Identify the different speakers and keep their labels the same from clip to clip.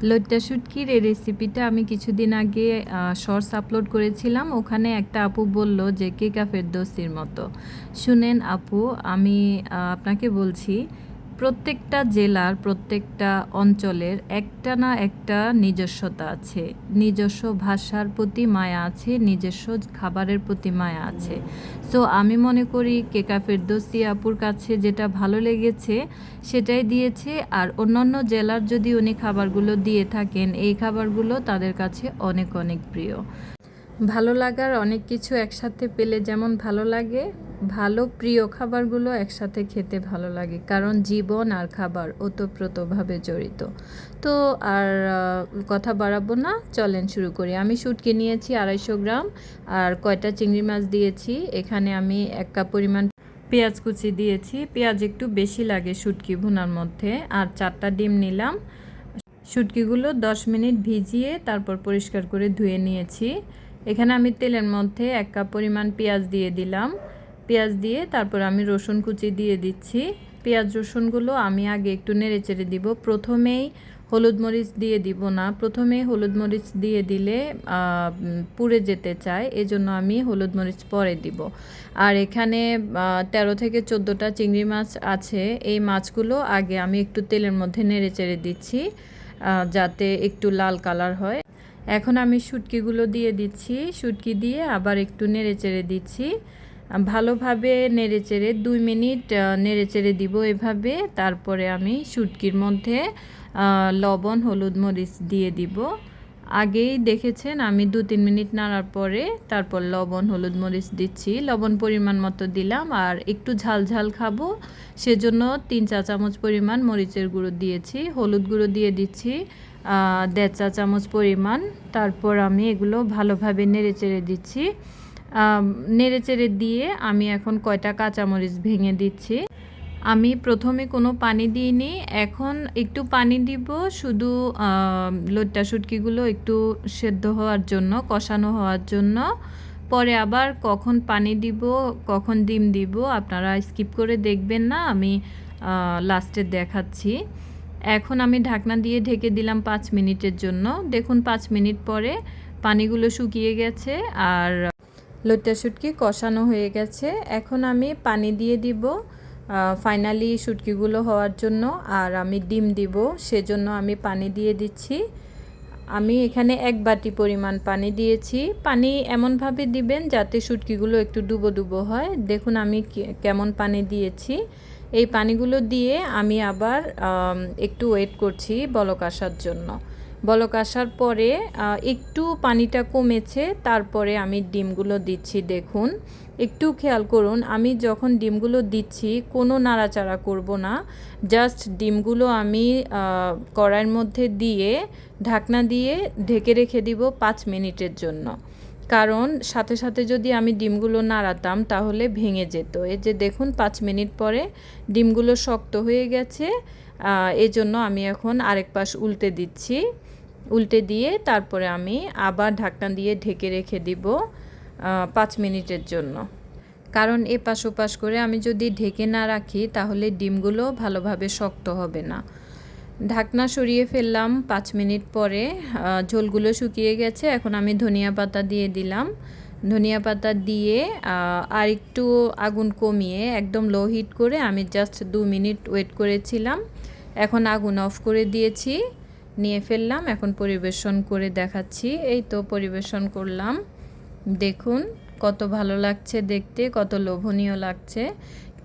Speaker 1: লইট্টা শুটকির এই রেসিপিটা আমি কিছুদিন আগে শর্টস আপলোড করেছিলাম। ওখানে একটা আপু বলল যে কেকা ফেরদৌসির মতো। শুনেন আপু, আমি আপনাকে বলছি, প্রত্যেকটা জেলার প্রত্যেকটা অঞ্চলের একটা না একটা নিজস্বতা আছে, নিজস্ব ভাষার প্রতি মায়া আছে, নিজস্ব খাবারের প্রতি মায়া আছে। সো আমি মনে করি কেকা ফেরদৌসি আপুর কাছে যেটা ভালো লেগেছে সেটাই দিয়েছে। আর অন্যান্য জেলার যদি উনি খাবারগুলো দিয়ে থাকেন, এই খাবারগুলো তাদের কাছে অনেক অনেক প্রিয়। ভালো লাগার অনেক কিছু একসাথে পেলে যেমন ভালো লাগে, ভালো প্রিয় খাবারগুলো একসাথে খেতে ভালো লাগে, কারণ জীবন আর খাবার ওতপ্রোতভাবে জড়িত। তো আর কথা বাড়াবো না, চলেন শুরু করি। আমি শুটকি নিয়েছি 250 গ্রাম, আর কয়টা চিংড়ি মাছ দিয়েছি। এখানে আমি 1 কাপ পরিমাণ পেঁয়াজ কুচি দিয়েছি। পেঁয়াজ একটু বেশি লাগে শুটকি ভুনার মধ্যে। আর 4টা ডিম নিলাম। শুটকিগুলো 10 মিনিট ভিজিয়ে তারপর পরিষ্কার করে ধুয়ে নিয়েছি। এখানে আমি তেলের মধ্যে 1 কাপ পরিমাণ পেঁয়াজ দিয়ে দিলাম। পেঁয়াজ দিয়ে তারপর আমি রসুন কুচি দিয়ে দিচ্ছি। পেঁয়াজ রসুনগুলো আমি আগে একটু নেড়ে চেড়ে দিব। প্রথমেই হলুদ মরিচ দিয়ে দিব না, প্রথমেই হলুদ মরিচ দিয়ে দিলে পুড়ে যেতে চায়, এজন্য আমি হলুদ মরিচ পরে দিব। আর এখানে 13 থেকে 14টা চিংড়ি মাছ আছে। এই মাছগুলো আগে আমি একটু তেলের মধ্যে নেড়ে চেড়ে দিচ্ছি যাতে একটু লাল কালার হয়। এখন আমি শুটকিগুলো দিয়ে দিচ্ছি। শুটকি দিয়ে আবার একটু নেড়ে চেড়ে দিচ্ছি। ভালোভাবে নেড়ে চেড়ে 2 মিনিট নেড়ে চেড়ে দিব এভাবে। তারপরে আমি শুটকির মধ্যে লবণ হলুদ মরিচ দিয়ে দিব। আগেই দেখেছেন আমি 2-3 মিনিট নাড়ার পরে তারপর লবণ হলুদ মরিচ দিচ্ছি। লবণ পরিমাণ মতো দিলাম। আর একটু ঝাল ঝাল খাবো সেজন্য 3 চা চামচ পরিমাণ মরিচের গুঁড়ো দিয়েছি। হলুদ গুঁড়ো দিয়ে দিচ্ছি 1.5 চা চামচ পরিমাণ। তারপর আমি এগুলো ভালোভাবে নেড়ে চেড়ে দিচ্ছি। নেড়ে চেড়ে দিয়ে আমি এখন কয়টা কাঁচামরিচ ভেঙে দিচ্ছি। আমি প্রথমে কোনো পানি দিইনি, এখন একটু পানি দিব শুধু লইট্টা শুটকিগুলো একটু সেদ্ধ হওয়ার জন্য, কষানো হওয়ার জন্য। পরে আবার কখন পানি দিব কখন ডিম দিব আপনারা স্কিপ করে দেখবেন না, আমি লাস্টে দেখাচ্ছি। এখন আমি ঢাকনা দিয়ে ঢেকে দিলাম 5 মিনিটের জন্য। দেখুন 5 মিনিট পরে পানিগুলো শুকিয়ে গেছে আর লইট্টা শুটকি কষানো হয়ে গেছে। এখন আমি পানি দিয়ে দিব ফাইনালি শুটকিগুলো হওয়ার জন্য, আর আমি ডিম দিব সেজন্য আমি পানি দিয়ে দিচ্ছি। আমি এখানে 1 বাটি পরিমাণ পানি দিয়েছি। পানি এমনভাবে দিবেন যাতে শুটকিগুলো একটু ডুবো ডুবো হয়। দেখুন আমি কেমন পানি দিয়েছি। এই পানিগুলো দিয়ে আমি আবার একটু ওয়েট করছি বলক আসার জন্য। বলক আসার পরে একটু পানিটা কমেছে, তারপরে আমি ডিমগুলো দিচ্ছি। দেখুন একটু খেয়াল করুন, আমি যখন ডিমগুলো দিচ্ছি কোনো নাড়াচাড়া করব না, জাস্ট ডিমগুলো আমি কড়াইয়ের মধ্যে দিয়ে ঢাকনা দিয়ে ঢেকে রেখে দিব 5 মিনিটের জন্য। কারণ সাথে সাথে যদি আমি ডিমগুলো নাড়াতাম তাহলে ভেঙে যেত। এই যে দেখুন 5 মিনিট পরে ডিমগুলো শক্ত হয়ে গেছে। এজন্য আমি এখন আরেক পাশ উল্টে দিচ্ছি। উল্টে দিয়ে তারপরে আমি আবার ঢাকনা দিয়ে ঢেকে রেখে দিব 5 মিনিটের জন্য। কারণ এপাশ ওপাশ করে আমি যদি ঢেকে না রাখি তাহলে ডিমগুলো ভালোভাবে শক্ত হবে না। ঢাকনা সরিয়ে ফেললাম 5 মিনিট পরে। ঝোলগুলো শুকিয়ে গেছে। এখন আমি ধনিয়া পাতা দিয়ে দিলাম। ধনিয়া পাতা দিয়ে আর একটু আগুন কমিয়ে একদম লো হিট করে আমি জাস্ট 2 মিনিট ওয়েট করেছিলাম। এখন আগুন অফ করে দিয়েছি, নিয়ে ফেললাম। এখন পরিবেশন করে দেখাচ্ছি। এই তো পরিবেশন করলাম। দেখুন কত ভালো লাগছে দেখতে, কত লোভনীয় লাগছে।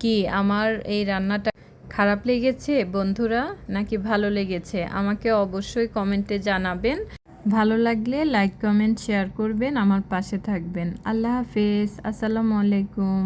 Speaker 1: কি আমার এই রান্নাটা খারাপ লেগেছে বন্ধুরা নাকি ভালো লেগেছে আমাকে অবশ্যই কমেন্টে জানাবেন। ভালো লাগলে লাইক কমেন্ট শেয়ার করবেন, আমার পাশে থাকবেন। আল্লাহ হাফেজ, আসসালামু আলাইকুম।